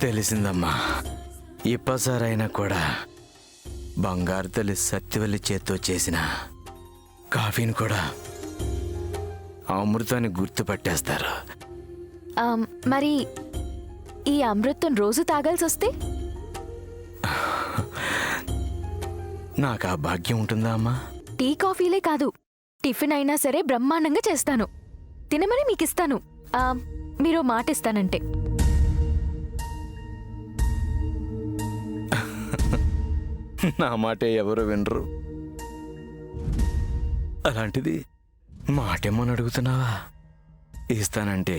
తెలిసిందమ్మా. ఇప్పసారైనా కూడా బంగారు తల్లి సత్యవల్లి చేత్తో చేసిన కాఫీని కూడా అమృతాన్ని గుర్తుపట్టేస్తారు. మరి ఈ అమృతం రోజు తాగాల్సి వస్తే నాకు ఆ భాగ్యం ఉంటుందా అమ్మా? టీ కాఫీలే కాదు, టిఫిన్ అయినా సరే బ్రహ్మాండంగా చేస్తాను. తినమని మీకిస్తాను. మీరు మాటిస్తానంటే. నా మాటే ఎవరు వినరు. అలాంటిది మాటేమని అడుగుతున్నావా? ఇస్తానంటే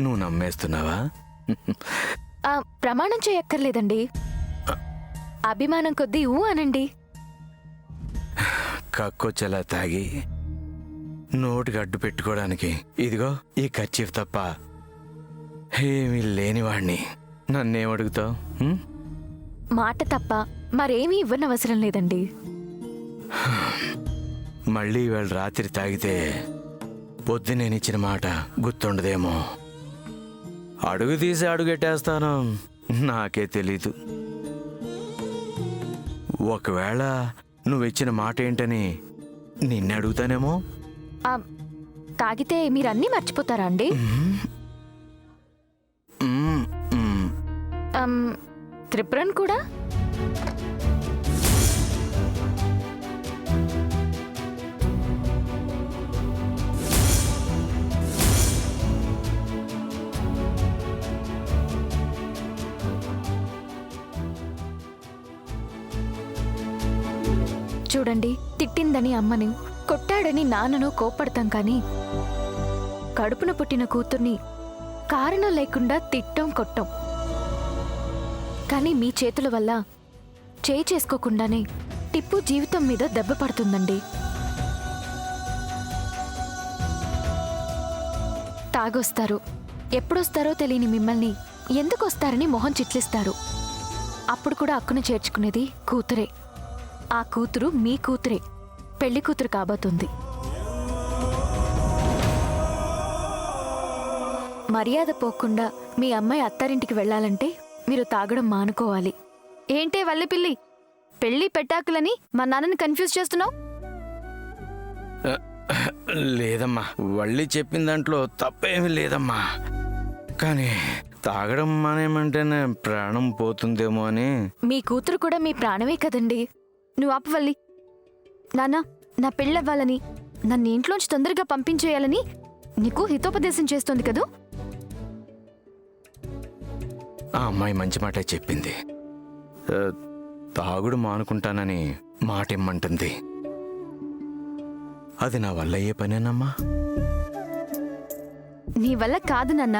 నువ్వు నమ్మేస్తున్నావా? ప్రమాణం చేయక్కర్లేదండి. అభిమానం కొద్దీ ఊ అనండి. కక్కొచ్చేలా తాగి నోటికి అడ్డు పెట్టుకోవడానికి ఇదిగో ఈ కర్చీఫ్ తప్ప ఏమీ లేనివాణ్ణి నన్నేమడుగుతావు? మాట తప్ప మరేమీ ఇవ్వనవసరం లేదండి. మళ్ళీ ఇవాళ రాత్రి తాగితే పొద్దునేనిచ్చిన మాట గుర్తుండదేమో. అడుగు తీసి అడుగెట్టేస్తాను, నాకే తెలీదు. ఒకవేళ నువ్విచ్చిన మాట ఏంటని నిన్నే అడుగుతానేమో. తాగితే మీరన్నీ మర్చిపోతారా అండి? త్రిపురన్ కూడా? చూడండి, తిట్టిందని అమ్మని, కొట్టాడని నాన్నను కోప్పడతాం కానీ కడుపున పుట్టిన కూతుర్ని కారణం లేకుండా తిట్టం కొట్టం. కానీ మీ చేతుల వల్ల చేయి చేసుకోకుండానే టిప్పు జీవితం మీద దెబ్బ పడుతుందండి. తాగొస్తారు, ఎప్పుడొస్తారో తెలియని మిమ్మల్ని ఎందుకొస్తారని మొహం చిట్లిస్తారు. అప్పుడు కూడా అక్కును చేర్చుకునేది కూతురే. ఆ కూతురు మీ కూతురే, పెళ్లి కూతురు కాబోతుంది. మర్యాద పోకుండా మీ అమ్మాయి అత్తారింటికి వెళ్ళాలంటే మీరు తాగడం మానుకోవాలి. ఏంటే వల్లిపిల్లి, పెళ్లి పెట్టాకులని మా నాన్నని కన్ఫ్యూజ్ చేస్తున్నావు? లేదమ్మా, వల్లి చెప్పిన దాంట్లో తప్పేమీ లేదమ్మా. కానీ తాగడం మానేమంటేనే ప్రాణం పోతుందేమో అని. మీ కూతురు కూడా మీ ప్రాణమే కదండి. నువ్వు ఆపవల్లి. నాన్న, నా పెళ్ళవ్వాలని, నన్ను ఇంట్లోంచి తొందరగా పంపించేయాలని నీకు హితోపదేశం చేస్తోంది కదూ? ఆ అమ్మాయి మంచి మాటే చెప్పింది. తాగుడు మానుకుంటానని మాట ఇమ్మంటుంది. అది నా వల్ల అయ్యే పనేనమ్మా? నీ వల్ల కాదు నాన్న.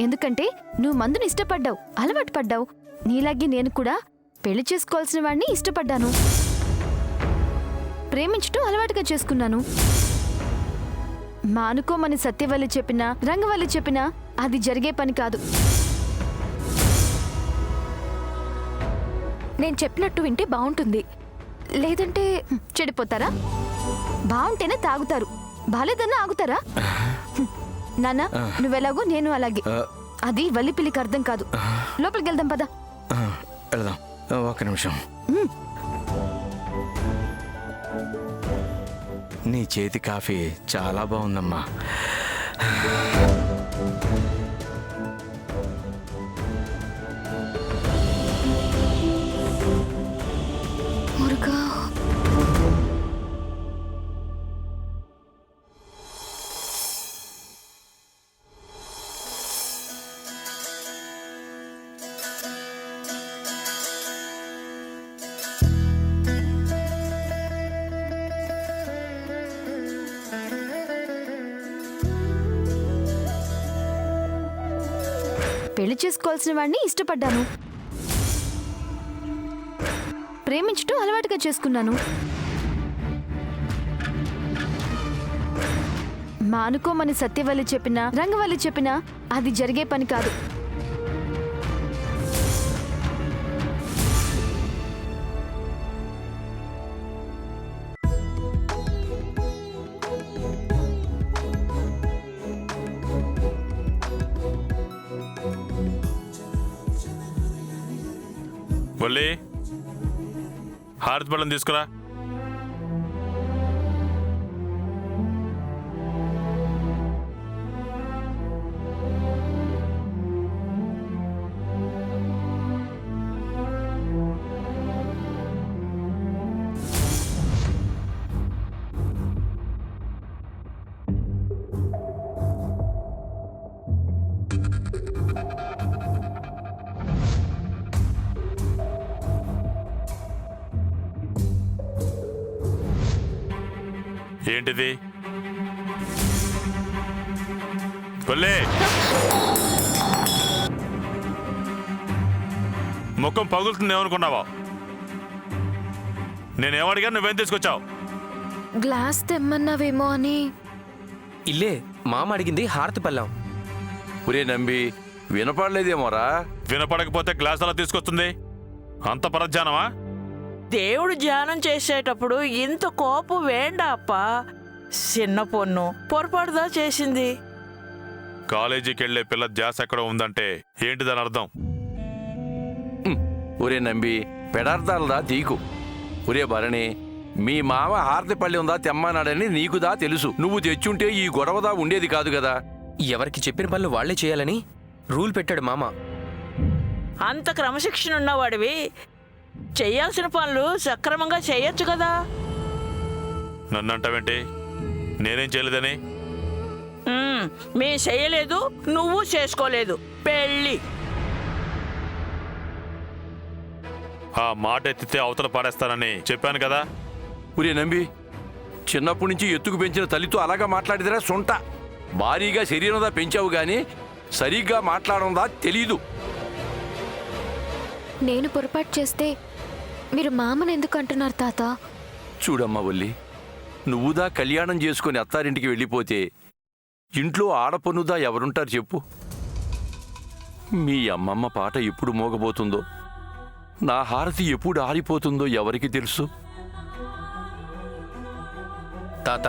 ఎందుకంటే నువ్వు మందుని ఇష్టపడ్డావు, అలవాటు పడ్డావు. నీలాగే నేను కూడా పెళ్లి చేసుకోవాల్సిన వాడిని ఇష్టపడ్డాను, ప్రేమించటం అలవాటుగా చేసుకున్నాను. మానుకోమని సత్యవల్లి చెప్పినా, రంగవల్లి చెప్పినా అది జరిగే పని కాదు. నేను చెప్పినట్టు వింటే బాగుంటుంది, లేదంటే చెడిపోతారా? బాగుంటేనే తాగుతారు, బాలేదన్నా ఆగుతారా? నాన్న, నువ్వెలాగో నేను అలాగే. అది వల్లిపిల్లికి అర్థం కాదు. లోపలికి వెళ్దాం పదా. వెళ్దాం, ఒక్క నిమిషం. నీ చేతి కాఫీ చాలా బాగుందమ్మా. మురుగా, పెళ్లి చేసుకోవాల్సిన వాడిని ఇష్టపడ్డాను, ప్రేమించటం అలవాటుగా చేసుకున్నాను. మానుకోమని సత్యవల్లి చెప్పినా, రంగవల్లి చెప్పినా అది జరిగే పని కాదు. బొల్లి హారతి పళ్ళం తీసుకురా. ఏంటిది? బొల్లి ముఖం పగులుతుందేమనుకున్నావా? నేనేమడిగా నువ్వేం తీసుకొచ్చావు? గ్లాస్ తెమ్మన్నావేమో అని. ఇల్లే మామ అడిగింది హారతి పళ్ళం. ఒరే నంబి, వినపడలేదేమోరా? వినపడకపోతే గ్లాస్ అలా తీసుకొస్తుంది? అంత పరధ్యానమా? దేవుడు ధ్యానం చేసేటప్పుడు ఇంత కోపం వేండా అప్పా. చిన్న పొన్ను పొరపాటుదా చేసింది. కాలేజీకి వెళ్లే పిల్ల ధ్యాస ఎక్కడ ఉందంటే ఏంటి దాని అర్థం? ఒరే నంబి, పెడార్థాలదా తీకు. ఒరే భరణి, మీ మామ హారతి పళ్ళి ఉందా తెమ్మన్నాడని నీకుదా తెలుసు. నువ్వు తెచ్చుంటే ఈ గొడవదా ఉండేది కాదు కదా. ఎవరికి చెప్పిన పనులు వాళ్లే చేయాలని రూల్ పెట్టాడు మామ. అంత క్రమశిక్షణ ఉన్నవాడివి చెయ్యాల్సిన పనులు సక్రమంగా చెయ్యొచ్చు కదా. నన్నంటావేంటి? నేనేం చేయలేదని? మేం చెయ్యలేదు, నువ్వు చేసుకోలేదు. పెళ్ళి ఆ మాట ఎత్తితే అవతల పాడేస్తానని చెప్పాను కదా. ఒరే నంబి, చిన్నప్పటి నుంచి ఎత్తుకు పెంచిన తల్లితో అలాగా మాట్లాడిదిరా సొంట. భారీగా శరీరందా పెంచావు గాని సరిగ్గా మాట్లాడందా తెలీదు. నేను పొరపాటు చేస్తే మీరు మామను ఎందుకు అంటున్నారు తాత? చూడమ్మా వల్లి, నువ్వుదా కళ్యాణం చేసుకుని అత్తారింటికి వెళ్ళిపోతే ఇంట్లో ఆడపన్నుదా ఎవరుంటారు చెప్పు? మీ అమ్మమ్మ పాట ఎప్పుడు మోగబోతుందో, నా హారతి ఎప్పుడు ఆరిపోతుందో ఎవరికి తెలుసు? తాత,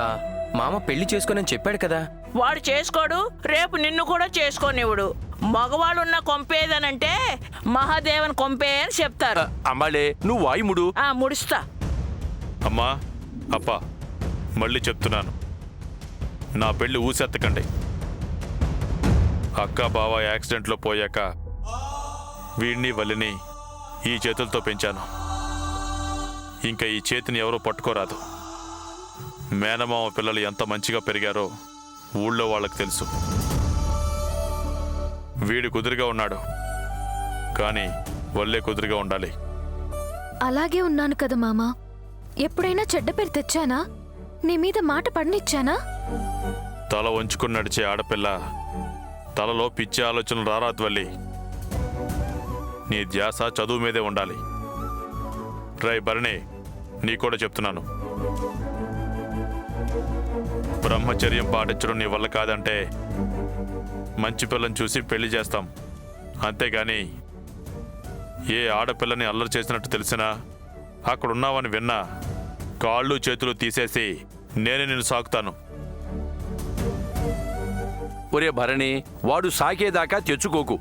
మామ పెళ్లి చేసుకోనని చెప్పాడు కదా. వాడు చేసుకోడు, రేపు నిన్ను కూడా చేసుకోనివ్వడు. మగవాళ్ళున్న కొంపేదనంటే మహాదేవన్ కొంపే అని చెప్తారు. అమ్మాళే, నువ్వు వాయుముడు. ముడుస్తా. అమ్మా, అప్పా, మళ్ళీ చెప్తున్నాను, నా పెళ్లి ఊసెత్తకండి. అక్క బావ యాక్సిడెంట్లో పోయాక వీడిని వల్లిని ఈ చేతులతో పెంచాను. ఇంకా ఈ చేతిని ఎవరూ పట్టుకోరాదు. మేనమామ పిల్లలు ఎంత మంచిగా పెరిగారో ఊళ్ళో వాళ్ళకి తెలుసు. వీడు కుదురుగా ఉన్నాడు, కానీ వల్లే కుదురుగా ఉండాలి. అలాగే ఉన్నాను కదా మామ. ఎప్పుడైనా చెడ్డ పేరు తెచ్చానా? నీ మీద మాట పడనిచ్చానా? తల వంచుకుని నడిచే ఆడపిల్ల తలలో పిచ్చి ఆలోచనలు రారాదు వల్లి. నీ ధ్యాస చదువు మీదే ఉండాలి. రై భరణి, నీ కూడా చెప్తున్నాను, బ్రహ్మచర్యం పాటించడం నీ వల్ల కాదంటే మంచి పిల్లని చూసి పెళ్లి చేస్తాం. అంతేగాని ఏ ఆడపిల్లని అల్లరి చేసినట్టు తెలిసినా, అక్కడున్నావని విన్నా, కాళ్ళు చేతులు తీసేసి నేనే నిన్ను సాకుతాను. ఒరే భరణి, వాడు సాకేదాకా తెచ్చుకోకు.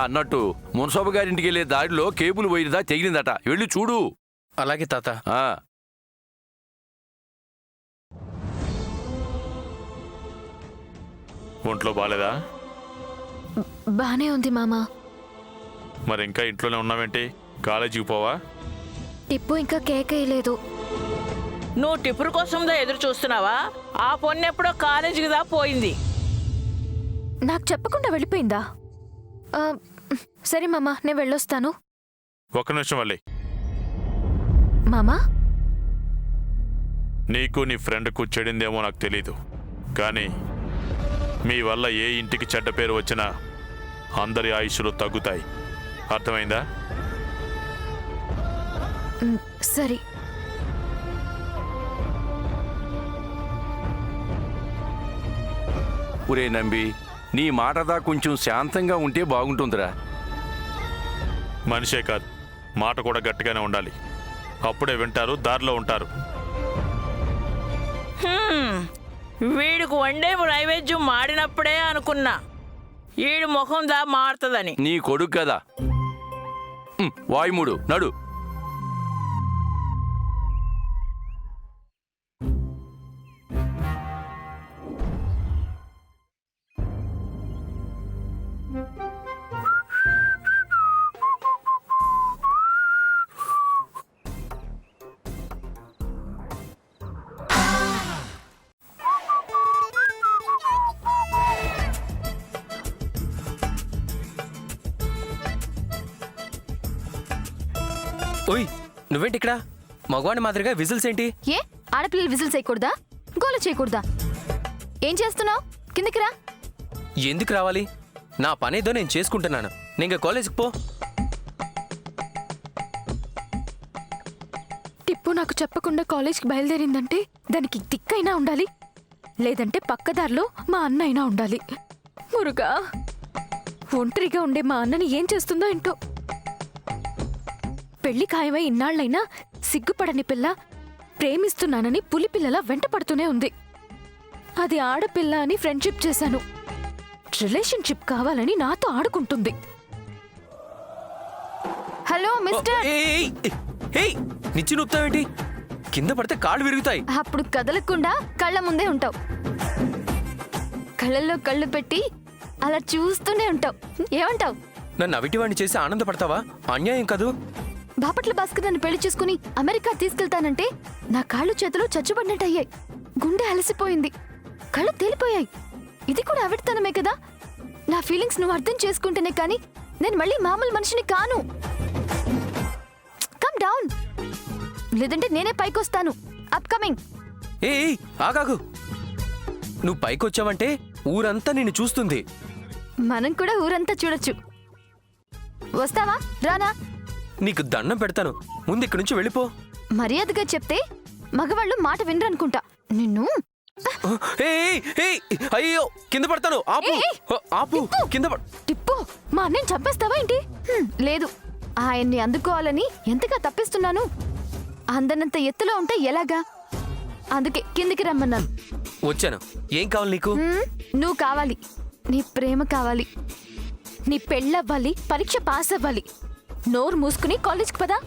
అన్నట్టు మున్సబు గారింటికి వెళ్ళే దారిలో కేబుల్ వైరుదా తెగిలిందట, వెళ్ళి చూడు. అలాగే తాత. ఒంట్లో బాలేదా? బానే ఉంది మామా. మరి ఇంకా ఇంట్లోనే ఉన్నావేంటి? కాలేజీకి పోవా? టిప్పు ఇంకా కేక్ వేయలేదు. నువ్వు టిప్పుల కోసందా ఎదురు చూస్తున్నావా? ఆ పొన్నెప్పుడో కాలేజీకి దా పోయింది. నాకు చెప్పకుండా వెళ్ళిపోయిందా? సరే మామా, నేను వెళ్ళొస్తాను. ఒక్క నిమిషం వల్లి. మామా, నీకు నీ ఫ్రెండ్కు చెడిందేమో నాకు తెలీదు, కానీ మీ వల్ల ఏ ఇంటికి చెడ్డ పేరు వచ్చినా అందరి ఆయుష్లు తగ్గుతాయి. అర్థమైందా? సరే. ఒరే నంబి, నీ మాటదా కొంచెం శాంతంగా ఉంటే బాగుంటుందిరా. మనిషే కాదు, మాట కూడా గట్టిగానే ఉండాలి. అప్పుడే వింటారు, దారిలో ఉంటారు. వీడికి వండే నైవేద్యం మాడినప్పుడే అనుకున్నా ఈడు ముఖం దా మారుతుందని. నీ కొడుకు కదా, వాయుముడు నడు. ఓయ్ నువ్వేంటి ఇక్కడ? మగవాడి మాదిరిగా విజిల్స్ ఏంటి? ఏ ఆడపిల్లలు విజిల్ చేయకూడదా? గోల చేయకూడదా? ఏం చేస్తున్నావు? కిందికి రా. ఎందుకు రావాలి? నా పనేదో నేను చేసుకుంటున్నాను. నేను కాలేజీకి పో. టిప్పు నాకు చెప్పకుండా కాలేజ్కి బయలుదేరిందంటే దానికి దిక్కైనా ఉండాలి, లేదంటే పక్కదారిలో మా అన్న అయినా ఉండాలి. మురుగా ఒంటరిగా ఉండే మా అన్నని ఏం చేస్తుందో ఏంటో. పెళ్లి ఖాయమై ఇన్నాళ్లైనా సిగ్గుపడని పిల్ల ప్రేమిస్తున్నానని పులిపిల్లలా వెంట పడుతూనే ఉంది. అది ఆడపిల్ల అని ఫ్రెండ్షిప్ చేశాను, రిలేషన్షిప్ కావాలని నాతో ఆడుకుంటుంది. Hello mister. నిచ్చి నూపుతావేంటి? కింద పడితే కాళ్ళు విరుగుతాయి. అప్పుడు కదలకుండా కళ్ళ ముందే ఉంటావు. కళ్ళల్లో కళ్ళు పెట్టి అలా చూస్తూనే ఉంటావు. ఏమంటావు? నన్ను అవిటివాణ్ణి చేసి ఆనందపడతావా? అన్యాయం కాదు. బాపట్ల భాస్కర్ నన్ను పెళ్లి చేసుకుని అమెరికా తీసుకెళ్తానంటే నా కాళ్ళు చేతులు చచ్చుబడినట్టయ్యాయి. గుండె అలసిపోయింది, కళ్ళు తేలిపోయాయి. ఇది కూడా అవిటితనమే కదా? నా ఫీలింగ్స్ నువ్వు అర్థం చేసుకుంటేనే కానీ నేను మళ్ళీ మామూలు మనిషిని కాను. కమ్ డౌన్, లేదంటే నేనే పైకొస్తాను. Up coming. ఆగాగు. నువ్వు పైకొచ్చావంటే ఊరంతా నిన్ను చూస్తుంది. మనం కూడా ఊరంతా చూడొచ్చు. వస్తావా? రానా? నీకు దండం పెడతాను, ముందు ఇక్కడి నుంచి వెళ్ళిపో. మర్యాదగా చెప్తే మగవాళ్ళు మాట వినరనుకుంటా. నిన్ను అయ్యో కింద పడతాను. ఆపు ఆపు, కింద పడ. టిప్పు, మా అన్నయ్యని చంపేస్తావా ఏంటి? లేదు, ఆయన్ని అందుకోవాలని ఎంతగా తప్పిస్తున్నాను. అందనంత ఎత్తులో ఉంటే ఎలాగా? అందుకే కిందికి రమ్మన్నాను. వచ్చాను. ఏం కావాలి నీకు? నువ్వు కావాలి, నీ ప్రేమ కావాలి, నీ పెళ్ళవ్వాలి, పరీక్ష పాస్ అవ్వాలి. నోరు మూసుకుని కాలేజ్కి పదా.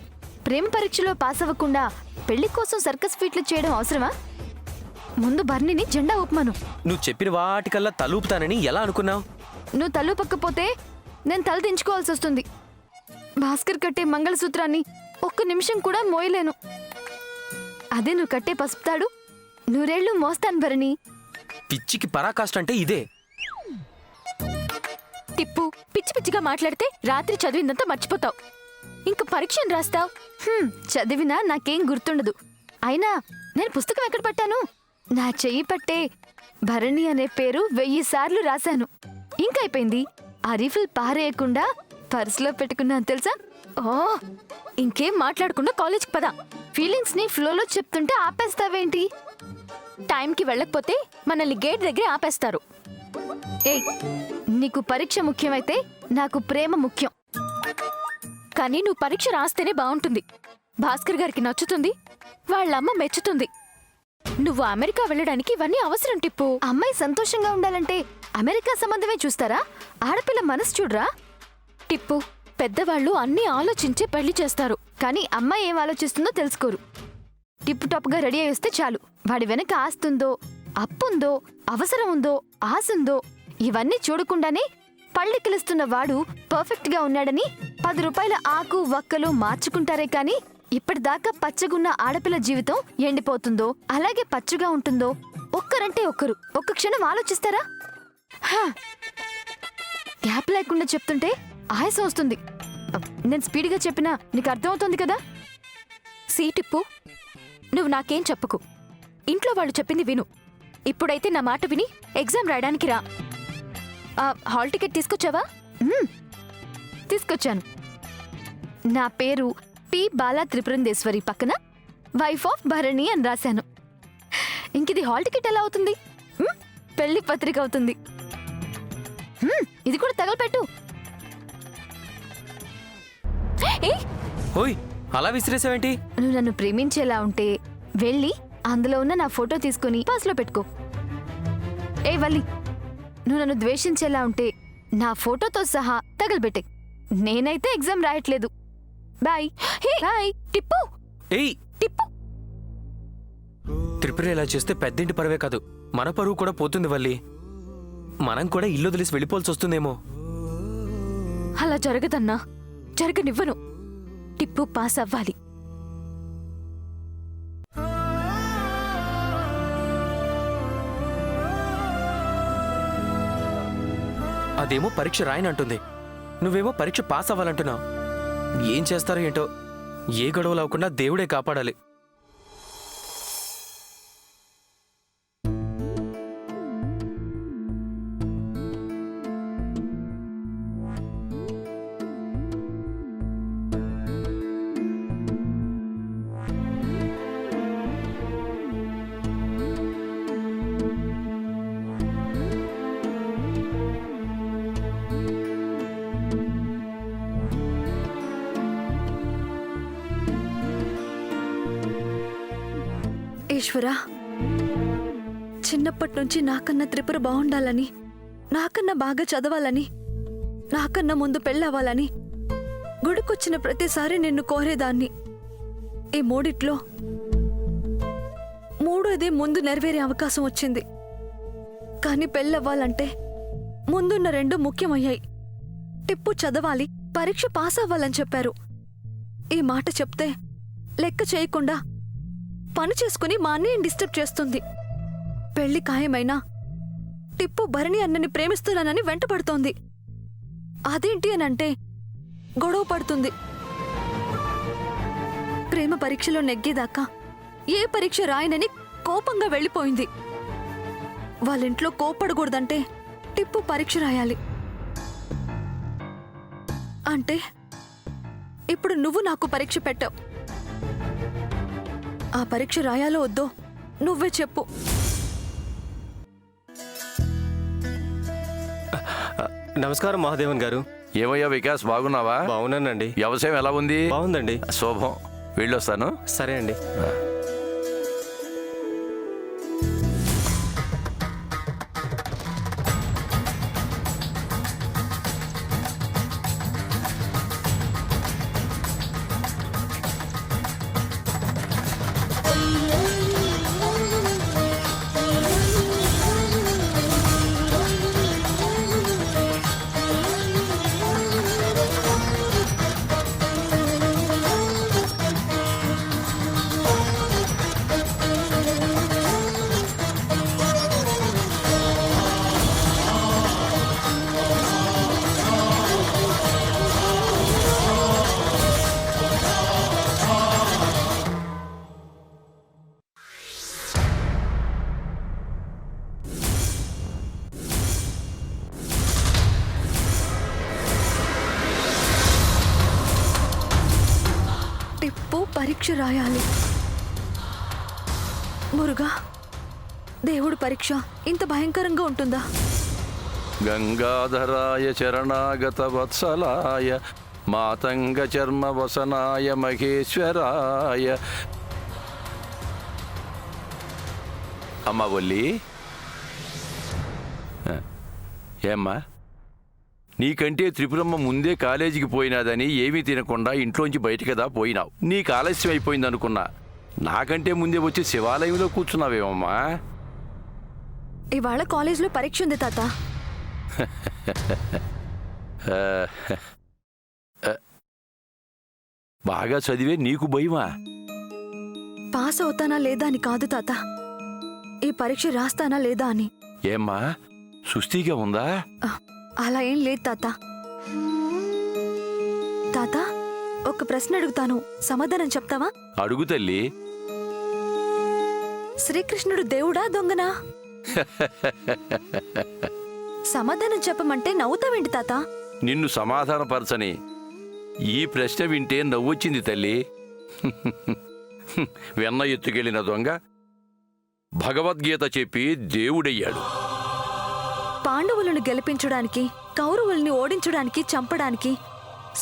ప్రేమ పరీక్షలో పాస్ అవ్వకుండా పెళ్లి కోసం సర్కస్ ఫీట్లు చేయడం అవసరమా? ముందు బర్నీని జెండా ఊపమను. నువ్వు చెప్పిన వాటికల్లా తలూపుతానని ఎలా అనుకున్నావు? నువ్వు తలూపకపోతే నేను తల దించుకోవాల్సి వస్తుంది. భాస్కర్ కట్టే మంగళసూత్రాన్ని ఒక్క నిమిషం కూడా మోయలేను. అదే నువ్వు కట్టే పసుపుతాడు నూరేళ్లు మోస్తాను భరణి. పిచ్చికి పరాకాష్ట అంటే ఇదే. టిప్పు, పిచ్చి పిచ్చిగా మాట్లాడితే రాత్రి చదివిందంతా మర్చిపోతావు. ఇంక పరీక్షను రాస్తావు. చదివినా నాకేం గుర్తుండదు. అయినా నేను పుస్తకం ఎక్కడ పట్టాను? నా చెయ్యి పట్టే భరణి అనే పేరు 1000 సార్లు రాశాను. ఇంకైపోయింది. ఆ రీఫిల్ పారేయకుండా పర్సులో పెట్టుకున్నాను తెలుసా? ఓ, ఇంకేం మాట్లాడకుండా కాలేజ్కి పదా. ఫీలింగ్స్ ని ఫ్లోలో చెప్తుంటే ఆపేస్తావేంటి? టైంకి వెళ్ళకపోతే మనల్ని గేట్ దగ్గరే ఆపేస్తారు. ఏయ్, నీకు పరీక్ష ముఖ్యమైతే నాకు ప్రేమ ముఖ్యం. కానీ నువ్వు పరీక్ష రాస్తేనే బాగుంటుంది. భాస్కర్ గారికి నచ్చుతుంది, వాళ్ళమ్మ మెచ్చుతుంది. నువ్వు అమెరికా వెళ్ళడానికి ఇవన్నీ అవసరం టిప్పు. అమ్మాయి సంతోషంగా ఉండాలంటే అమెరికా సంబంధమే చూస్తారా? ఆడపిల్ల మనసు చూడరా? టిప్పు, పెద్దవాళ్ళు అన్నీ ఆలోచించే పెళ్లి చేస్తారు, కానీ అమ్మాయి ఏం ఆలోచిస్తుందో తెలుసుకోరు. టిప్ టాప్ గా రెడీ అయి వస్తే చాలు. వాడి వెనక ఆస్తుందో, అప్పుందో, అవసరం ఉందో, ఆశుందో ఇవన్నీ చూడకుండానే పళ్ళెక్కిలిస్తున్న వాడు పర్ఫెక్ట్ గా ఉన్నాడని 10 రూపాయల ఆకు వక్కలు మార్చుకుంటారే కానీ ఇప్పటిదాకా పచ్చగున్న ఆడపిల్ల జీవితం ఎండిపోతుందో, అలాగే పచ్చగా ఉంటుందో ఒక్కరంటే ఒక్కరు ఒక్క క్షణం ఆలోచిస్తారా? గ్యాప్ లేకుండా చెప్తుంటే ఆయాసం వస్తుంది. నేను స్పీడ్గా చెప్పినా నీకు అర్థమవుతుంది కదా? సీటిప్పు, నువ్వు నాకేం చెప్పకు. ఇంట్లో వాళ్ళు చెప్పింది విను. ఇప్పుడైతే నా మాట విని ఎగ్జామ్ రాయడానికి రా. హాల్ టికెట్ తీసుకొచ్చావా? తీసుకొచ్చాను. నా పేరు పి బాలా త్రిపురంధేశ్వరి, పక్కన వైఫ్ ఆఫ్ భరణి అని రాశాను. ఇంకిది హాల్ టికెట్ ఎలా అవుతుంది? పెళ్లి పత్రిక అవుతుంది. ఇది కూడా తగలపెట్టు. ఓయ్, అలా విసిరేసావేంటి? నువ్వు నన్ను ప్రేమించేలా ఉంటే వెళ్ళి అందులో ఉన్న నా ఫోటో తీసుకుని పర్సులో పెట్టుకో. ఏ వల్లి, నువ్వు నన్ను ద్వేషించేలా ఉంటే నా ఫోటోతో సహా తగలబెట్టే. నేనైతే ఎగ్జామ్ రాయట్లేదు, బాయ్. బాయ్. టిప్పు ఏయ్ టిప్పు. త్రిపుర ఇలా చేస్తే పెద్దింటి పరువే కాదు, మన పరువు కూడా పోతుంది వల్లి. మనం కూడా ఇల్లు వదిలేసి వెళ్ళిపోవాల్సి వస్తుందేమో. అలా జరగదన్నా, జరగనివ్వను. టిప్పు పాస్ అవ్వాలి. అదేమో పరీక్ష రాయనంటుంది, నువ్వేమో పరీక్ష పాస్ అవ్వాలంటున్నావు. ఏం చేస్తారో ఏంటో, ఏ గొడవలు అవ్వకుండా దేవుడే కాపాడాలి. ఈశ్వరా, చిన్నప్పటి నుంచి నాకన్నా త్రిపుర బాగుండాలని, నాకన్నా బాగా చదవాలని, నాకన్నా ముందు పెళ్ళవ్వాలని గుడికొచ్చిన ప్రతిసారి నిన్ను కోరేదాన్ని. ఈ మూడిట్లో మూడోది ముందు నెరవేరే అవకాశం వచ్చింది. కానీ పెళ్ళవ్వాలంటే ముందున్న రెండు ముఖ్యమయ్యాయి. టిప్పు చదవాలి, పరీక్ష పాస్ అవ్వాలని చెప్పారు. ఈ మాట చెప్తే లెక్క చేయకుండా పని చేసుకుని మా అన్నయ్యని డిస్టర్బ్ చేస్తుంది. పెళ్లి ఖాయమైనా టిప్పు భరణి అన్నని ప్రేమిస్తున్నానని వెంటపడుతోంది. అదేంటి అనంటే గొడవ పడుతుంది. ప్రేమ పరీక్షలో నెగ్గేదాకా ఏ పరీక్ష రాయనని కోపంగా వెళ్ళిపోయింది. వాళ్ళింట్లో కోప్పడకూడదంటే టిప్పు పరీక్ష రాయాలి. అంటే ఇప్పుడు నువ్వు నాకు పరీక్ష పెట్టావు. ఆ పరీక్ష రాయాలో వద్దో నువ్వే చెప్పు. నమస్కారం మహాదేవన్ గారు. ఏమయ్యా వికాస్, బాగున్నావా? బాగున్నానండి. వ్యవసాయం ఎలా ఉంది? బాగుందండి. శోభం, వెళ్ళొస్తాను. సరే అండి. టిప్పు పరీక్ష రాయాలి. మురుగా, దేవుడు పరీక్ష ఇంత భయంకరంగా ఉంటుందా? గంగాధరాయ చరణాగత వత్సలాయ మాతంగ చర్మ వసనాయ మహేశ్వరాయ. అమ్మా వల్లి, ఏమ్మా, నీకంటే త్రిపురమ్మ ముందే కాలేజీకి పోయినాదని ఏమీ తినకుండా ఇంట్లోంచి బయటకదా పోయినావు. నీకు ఆలస్యం అయిపోయింది అనుకున్నా. నాకంటే ముందే వచ్చి శివాలయంలో కూర్చున్నావేమమ్మా. ఇవాళ కాలేజ్లో పరీక్ష ఉంది తాత. బాగా చదివే నీకు భయమా? పాస్ అవుతానా లేదా అని కాదు తాత, ఈ పరీక్ష రాస్తానా లేదా అని. ఏమ్మా, సుస్థిగా ఉందా? అలా ఏం లేదు తాత. తాత, ఒక ప్రశ్న అడుగుతాను, సమాధానం చెప్తావా? అడుగు తల్లి. శ్రీకృష్ణుడు దేవుడా దొంగనా? సమాధానం చెప్పమంటే నవ్వుతావేంటి తాత? నిన్ను సమాధానపరచని ఈ ప్రశ్న వింటే నవ్వొచ్చింది తల్లి. వెన్న ఎత్తుకెళ్ళిన దొంగ భగవద్గీత చెప్పి దేవుడయ్యాడు. పాండవులను గెలిపించడానికి, కౌరవుల్ని ఓడించడానికి, చంపడానికి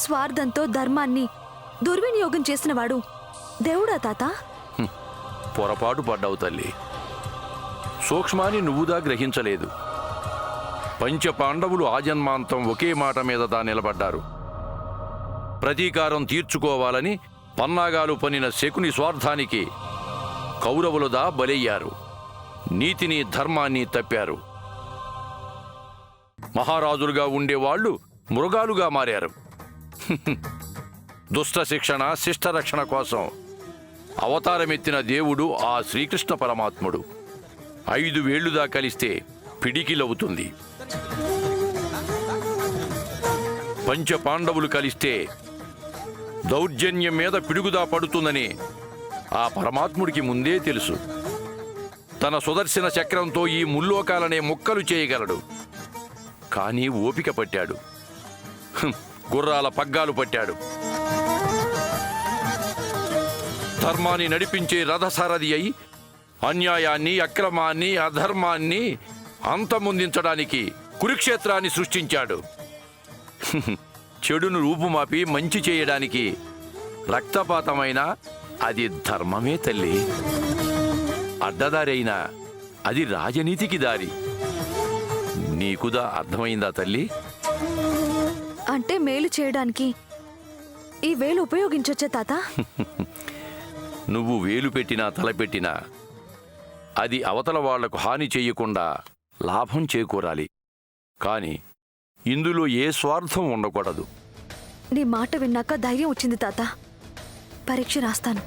స్వార్థంతో ధర్మాన్ని దుర్వినియోగం చేసినవాడు దేవుడా తాత? పొరపాటు పడ్డావు తల్లి. సూక్ష్మాన్ని నువ్వుదా గ్రహించలేదు. పంచ పాండవులు ఆజన్మాంతం ఒకే మాట మీద నిలబడ్డారు. ప్రతీకారం తీర్చుకోవాలని పన్నాగాలు పన్నిన శకుని స్వార్థానికి కౌరవులదా బలయ్యారు. నీతిని ధర్మాన్ని తప్పారు. మహారాజులుగా ఉండేవాళ్లు మృగాలుగా మారారు. దుష్ట శిక్షణ శిష్టరక్షణ కోసం అవతారమెత్తిన దేవుడు ఆ శ్రీకృష్ణ పరమాత్ముడు. 5 వేళ్లుదా కలిస్తే పిడికిలవుతుంది. పంచ పాండవులు కలిస్తే దౌర్జన్యం మీద పిడుగుదా పడుతుందని ఆ పరమాత్ముడికి ముందే తెలుసు. తన సుదర్శన చక్రంతో ఈ ముల్లోకాలనే ముక్కలు చేయగలడు. కానీ ఓపిక పట్టాడు. గుర్రాల పగ్గాలు పట్టాడు. ధర్మాన్ని నడిపించే రథసారథి అయి అన్యాయాన్ని, అక్రమాన్ని, అధర్మాన్ని అంతమొందించడానికి కురుక్షేత్రాన్ని సృష్టించాడు. చెడును రూపుమాపి మంచి చేయడానికి రక్తపాతమైన అది ధర్మమే తల్లి. అడ్డదారైనా అది రాజనీతికి దారి. నీకుదా అర్థమైందా తల్లి? అంటే మేలు చేయడానికి ఈ వేలు ఉపయోగించొచ్చా తాత? నువ్వు వేలు పెట్టినా తలపెట్టినా అది అవతల వాళ్లకు హాని చెయ్యకుండా లాభం చేకూరాలి. కాని ఇందులో ఏ స్వార్థం ఉండకూడదు. నీ మాట విన్నాక ధైర్యం వచ్చింది తాత. పరీక్ష రాస్తాను.